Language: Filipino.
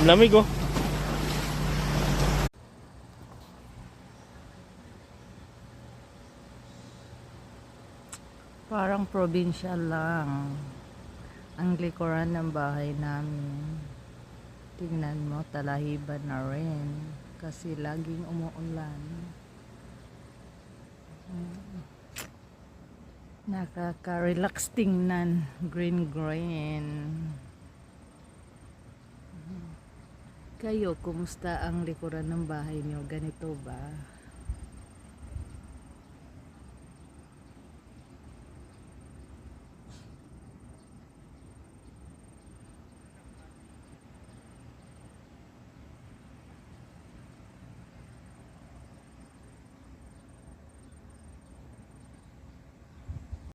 Lamig oh. Parang probinsya lang ang likuran ng bahay namin. Tingnan mo, talahiban na rin kasi laging umuulan. Nakaka-relax tingnan, green. Kayo, kumusta ang likuran ng bahay niyo? Ganito ba?